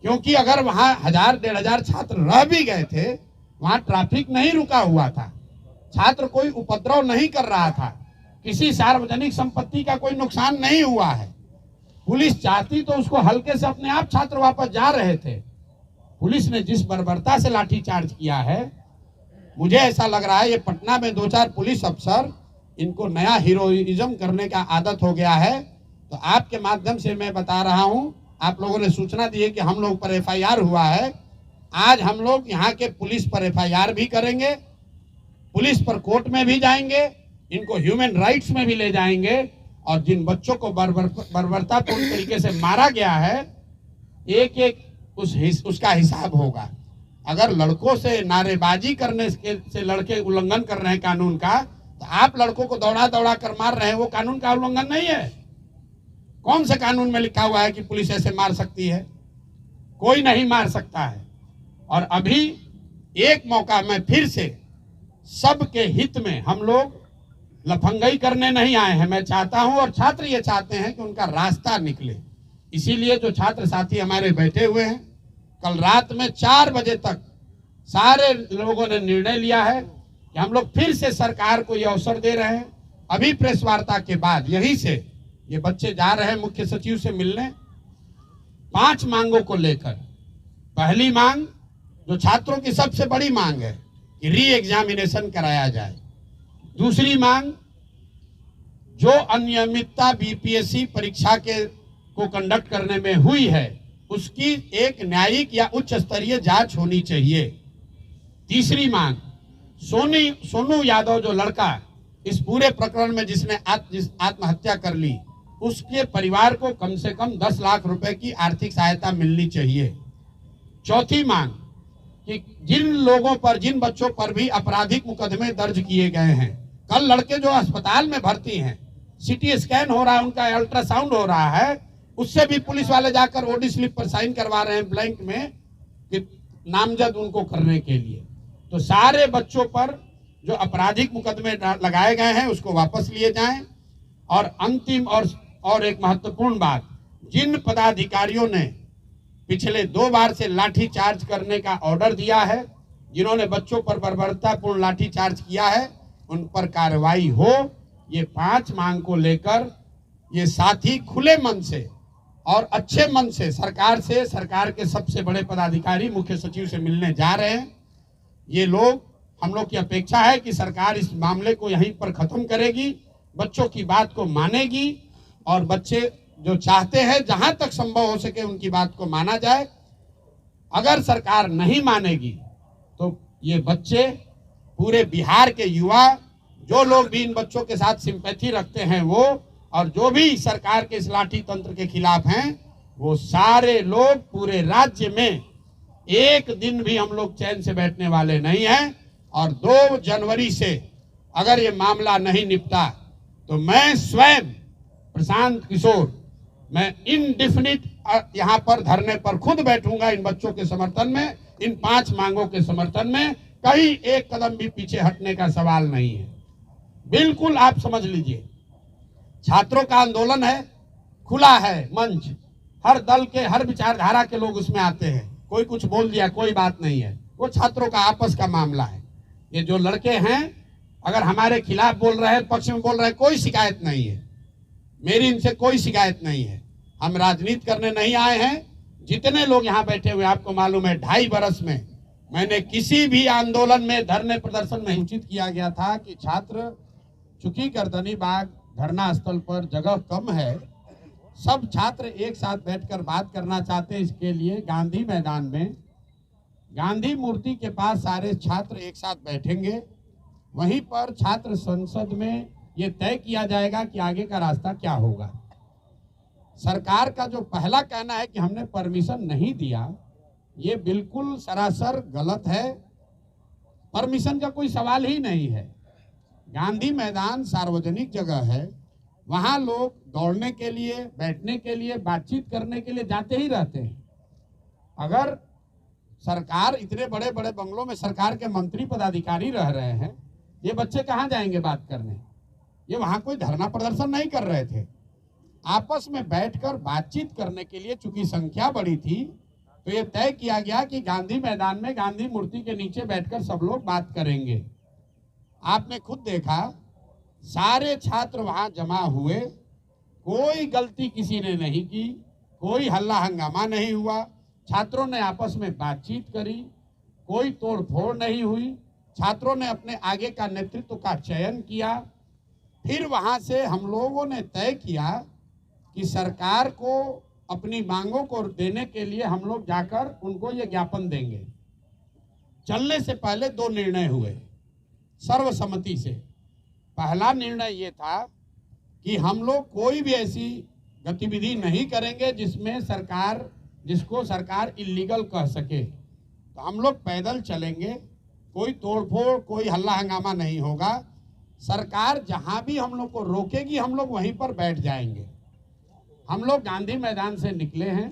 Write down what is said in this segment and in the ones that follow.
क्योंकि अगर वहां 1000-1500 छात्र रह भी गए थे, वहां ट्रैफिक नहीं रुका हुआ था, छात्र कोई उपद्रव नहीं कर रहा था, किसी सार्वजनिक संपत्ति का कोई नुकसान नहीं हुआ है। पुलिस चाहती तो उसको हल्के से अपने आप छात्र वापस जा रहे थे। पुलिस ने जिस बर्बरता से लाठीचार्ज किया है, मुझे ऐसा लग रहा है ये पटना में 2-4 पुलिस अफसर, इनको नया हीरोइज्म करने का आदत हो गया है। तो आपके माध्यम से मैं बता रहा हूं, आप लोगों ने सूचना दी है कि हम लोग पर एफआईआर हुआ है। आज हम लोग यहाँ के पुलिस पर एफआईआर भी करेंगे, पुलिस पर कोर्ट में भी जाएंगे, इनको ह्यूमन राइट्स में भी ले जाएंगे, और जिन बच्चों को बर्बरतापूर्ण तरीके से मारा गया है, एक एक उसका हिसाब होगा। अगर लड़कों से नारेबाजी करने से लड़के उल्लंघन कर रहे हैं कानून का, तो आप लड़कों को दौड़ा दौड़ा कर मार रहे हैं, वो कानून का उल्लंघन नहीं है। कौन से कानून में लिखा हुआ है कि पुलिस ऐसे मार सकती है? कोई नहीं मार सकता है। और अभी एक मौका में फिर से सबके हित में, हम लोग लफंगई करने नहीं आए हैं। मैं चाहता हूं और छात्र ये चाहते हैं कि उनका रास्ता निकले। इसीलिए जो छात्र साथी हमारे बैठे हुए हैं, कल रात में 4 बजे तक सारे लोगों ने निर्णय लिया है कि हम लोग फिर से सरकार को ये अवसर दे रहे हैं। अभी प्रेस वार्ता के बाद यहीं से ये बच्चे जा रहे हैं मुख्य सचिव से मिलने, 5 मांगों को लेकर। पहली मांग, जो छात्रों की सबसे बड़ी मांग है, कि री एग्जामिनेशन कराया जाए। दूसरी मांग, जो अनियमितता बीपीएससी परीक्षा को कंडक्ट करने में हुई है, उसकी एक न्यायिक या उच्च स्तरीय जांच होनी चाहिए। तीसरी मांग, सोनू यादव जो लड़का इस पूरे प्रकरण में जिसने आत्महत्या कर ली, उसके परिवार को कम से कम 10 लाख रुपए की आर्थिक सहायता मिलनी चाहिए। चौथी मांग, कि जिन बच्चों पर भी आपराधिक मुकदमे दर्ज किए गए हैं, कल लड़के जो अस्पताल में भर्ती हैं, सीटी स्कैन हो रहा है, उनका अल्ट्रासाउंड हो रहा है, उससे भी पुलिस वाले जाकर ओडी स्लिप पर साइन करवा रहे हैं ब्लैंक में, कि नामजद उनको करने के लिए। तो सारे बच्चों पर जो आपराधिक मुकदमे लगाए गए हैं उसको वापस लिए जाएं। और अंतिम और एक महत्वपूर्ण बात, जिन पदाधिकारियों ने पिछले 2 बार से लाठी चार्ज करने का ऑर्डर दिया है, जिन्होंने बच्चों पर बर्बरतापूर्ण लाठी चार्ज किया है, उन पर कार्रवाई हो। ये 5 मांग को लेकर ये साथी खुले मन से और अच्छे मन से सरकार के सबसे बड़े पदाधिकारी मुख्य सचिव से मिलने जा रहे हैं। ये लोग, हम लोग की अपेक्षा है कि सरकार इस मामले को यहीं पर खत्म करेगी, बच्चों की बात को मानेगी, और बच्चे जो चाहते हैं जहां तक संभव हो सके उनकी बात को माना जाए। अगर सरकार नहीं मानेगी तो ये बच्चे, पूरे बिहार के युवा, जो लोग भी इन बच्चों के साथ सिंपैथी रखते हैं वो, और जो भी सरकार के इस लाठी तंत्र के खिलाफ हैं, वो सारे लोग पूरे राज्य में एक दिन भी हम लोग चैन से बैठने वाले नहीं हैं। और 2 जनवरी से अगर ये मामला नहीं निपटा तो मैं स्वयं प्रशांत किशोर, मैं इनडिफिनिट यहाँ पर धरने पर खुद बैठूंगा इन बच्चों के समर्थन में, इन 5 मांगों के समर्थन में। कहीं एक कदम भी पीछे हटने का सवाल नहीं है। बिल्कुल आप समझ लीजिए, छात्रों का आंदोलन है, खुला है मंच, हर दल के, हर विचारधारा के लोग उसमें आते हैं। कोई कुछ बोल दिया, कोई बात नहीं है, वो छात्रों का आपस का मामला है। ये जो लड़के हैं, अगर हमारे खिलाफ बोल रहे हैं, पक्ष में बोल रहे हैं, कोई शिकायत नहीं है, मेरी इनसे कोई शिकायत नहीं है। हम राजनीति करने नहीं आए हैं। जितने लोग यहाँ बैठे हुए, आपको मालूम है 2.5 बरस में मैंने किसी भी आंदोलन में, धरने प्रदर्शन में सूचित किया गया था कि छात्र, चूंकि गर्दनी बाग धरना स्थल पर जगह कम है, सब छात्र एक साथ बैठकर बात करना चाहते हैं। इसके लिए गांधी मैदान में, गांधी मूर्ति के पास सारे छात्र एक साथ बैठेंगे। वहीं पर छात्र संसद में ये तय किया जाएगा कि आगे का रास्ता क्या होगा। सरकार का जो पहला कहना है कि हमने परमिशन नहीं दिया, ये बिल्कुल सरासर गलत है। परमिशन का कोई सवाल ही नहीं है। गांधी मैदान सार्वजनिक जगह है, वहां लोग दौड़ने के लिए, बैठने के लिए, बातचीत करने के लिए जाते ही रहते हैं। अगर सरकार, इतने बड़े बड़े बंगलों में सरकार के मंत्री पदाधिकारी रह रहे हैं, ये बच्चे कहाँ जाएंगे बात करने? ये वहां कोई धरना प्रदर्शन नहीं कर रहे थे, आपस में बैठकर बातचीत करने के लिए। चूंकि संख्या बड़ी थी, तो ये तय किया गया कि गांधी मैदान में गांधी मूर्ति के नीचे बैठकर सब लोग बात करेंगे। आपने खुद देखा, सारे छात्र वहां जमा हुए, कोई गलती किसी ने नहीं की, कोई हल्ला हंगामा नहीं हुआ, छात्रों ने आपस में बातचीत करी, कोई तोड़ फोड़ नहीं हुई, छात्रों ने अपने आगे का नेतृत्व का चयन किया। फिर वहां से हम लोगों ने तय किया कि सरकार को अपनी मांगों को देने के लिए हम लोग जाकर उनको ये ज्ञापन देंगे। चलने से पहले दो निर्णय हुए सर्वसम्मति से। पहला निर्णय ये था कि हम लोग कोई भी ऐसी गतिविधि नहीं करेंगे जिसको सरकार इल्लीगल कह सके। तो हम लोग पैदल चलेंगे, कोई तोड़फोड़, कोई हल्ला हंगामा नहीं होगा। सरकार जहां भी हम लोग को रोकेगी हम लोग वहीं पर बैठ जाएंगे। हम लोग गांधी मैदान से निकले हैं,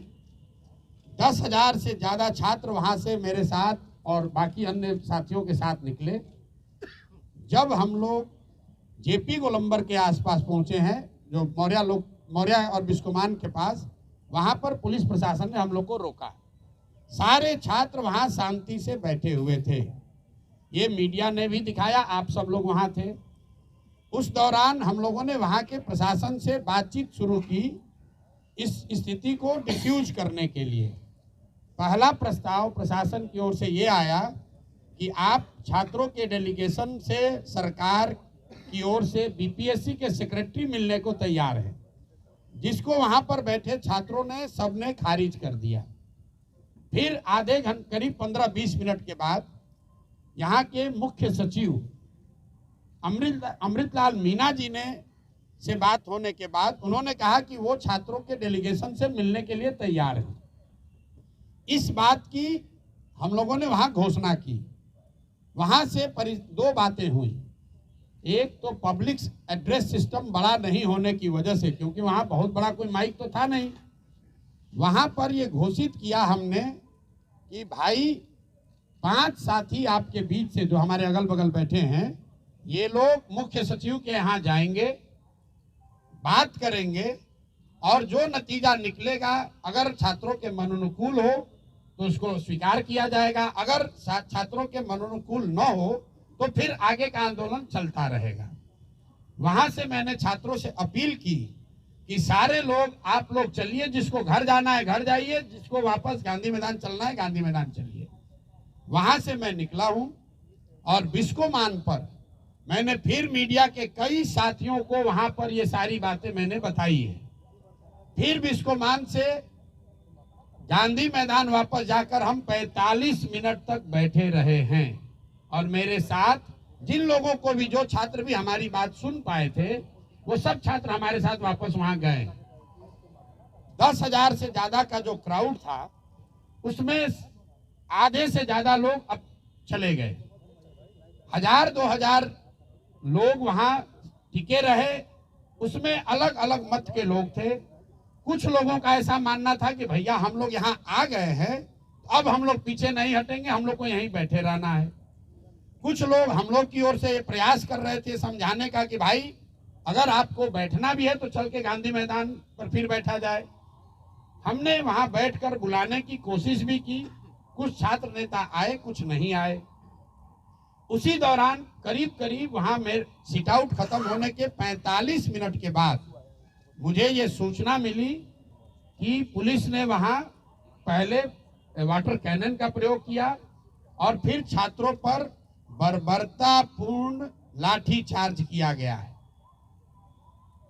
10,000 से ज़्यादा छात्र वहां से मेरे साथ और बाकी अन्य साथियों के साथ निकले। जब हम लोग जेपी गोलंबर के आसपास पहुंचे हैं, जो मौर्य और बिस्कोमान के पास, वहां पर पुलिस प्रशासन ने हम लोग को रोका। सारे छात्र वहां शांति से बैठे हुए थे। ये मीडिया ने भी दिखाया, आप सब लोग वहां थे। उस दौरान हम लोगों ने वहां के प्रशासन से बातचीत शुरू की इस स्थिति को डिफ्यूज करने के लिए। पहला प्रस्ताव प्रशासन की ओर से ये आया कि आप छात्रों के डेलीगेशन से सरकार की ओर से बीपीएससी के सेक्रेटरी मिलने को तैयार है, जिसको वहां पर बैठे छात्रों ने सबने खारिज कर दिया। फिर आधे घंटे करीब 15-20 मिनट के बाद यहाँ के मुख्य सचिव अमृतलाल मीना जी ने से बात होने के बाद उन्होंने कहा कि वो छात्रों के डेलीगेशन से मिलने के लिए तैयार हैं। इस बात की हम लोगों ने वहां घोषणा की। वहां से दो बातें हुई। एक तो पब्लिक एड्रेस सिस्टम बड़ा नहीं होने की वजह से, क्योंकि वहां बहुत बड़ा कोई माइक तो था नहीं, वहां पर ये घोषित किया हमने कि भाई 5 साथी आपके बीच से जो हमारे अगल बगल बैठे हैं, ये लोग मुख्य सचिव के यहाँ जाएंगे, बात करेंगे और जो नतीजा निकलेगा, अगर छात्रों के मन अनुकूल हो तो उसको स्वीकार किया जाएगा, अगर छात्रों के मन अनुकूल न हो तो फिर आगे का आंदोलन चलता रहेगा। वहां से मैंने छात्रों से अपील की कि सारे लोग, आप लोग चलिए, जिसको घर जाना है घर जाइए, जिसको वापस गांधी मैदान चलना है गांधी मैदान चलिए। वहां से मैं निकला हूं और बिस्कोमान पर मैंने फिर मीडिया के कई साथियों को वहां पर ये सारी बातें मैंने बताई है। फिर बिस्कोमान से गांधी मैदान वापस जाकर हम 45 मिनट तक बैठे रहे हैं और मेरे साथ जिन लोगों को भी, जो छात्र भी हमारी बात सुन पाए थे, वो सब छात्र हमारे साथ वापस वहां गए। 10,000 से ज्यादा का जो क्राउड था उसमें आधे से ज्यादा लोग अब चले गए। 1,000-2,000 लोग वहां टिके रहे। उसमें अलग अलग मत के लोग थे। कुछ लोगों का ऐसा मानना था कि भैया हम लोग यहाँ आ गए हैं, अब हम लोग पीछे नहीं हटेंगे, हम लोग को यहीं बैठे रहना है। कुछ लोग हम लोग की ओर से ये प्रयास कर रहे थे समझाने का कि भाई अगर आपको बैठना भी है तो चल के गांधी मैदान पर फिर बैठा जाए। हमने वहां बैठकर बुलाने की कोशिश भी की, कुछ छात्र नेता आए, कुछ नहीं आए। उसी दौरान करीब करीब वहां मेरे सिट आउट खत्म होने के 45 मिनट के बाद मुझे ये सूचना मिली कि पुलिस ने वहां पहले वाटर कैनन का प्रयोग किया और फिर छात्रों पर बर्बरतापूर्ण लाठी चार्ज किया गया है।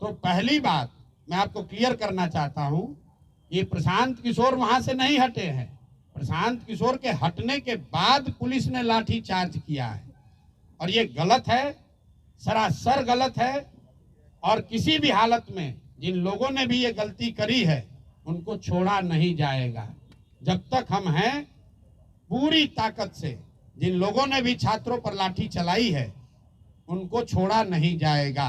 तो पहली बात मैं आपको क्लियर करना चाहता हूं, ये प्रशांत किशोर वहां से नहीं हटे हैं। प्रशांत किशोर के हटने के बाद पुलिस ने लाठी चार्ज किया है और ये गलत है, सरासर गलत है। और किसी भी हालत में जिन लोगों ने भी ये गलती करी है उनको छोड़ा नहीं जाएगा। जब तक हम हैं, पूरी ताकत से जिन लोगों ने भी छात्रों पर लाठी चलाई है उनको छोड़ा नहीं जाएगा।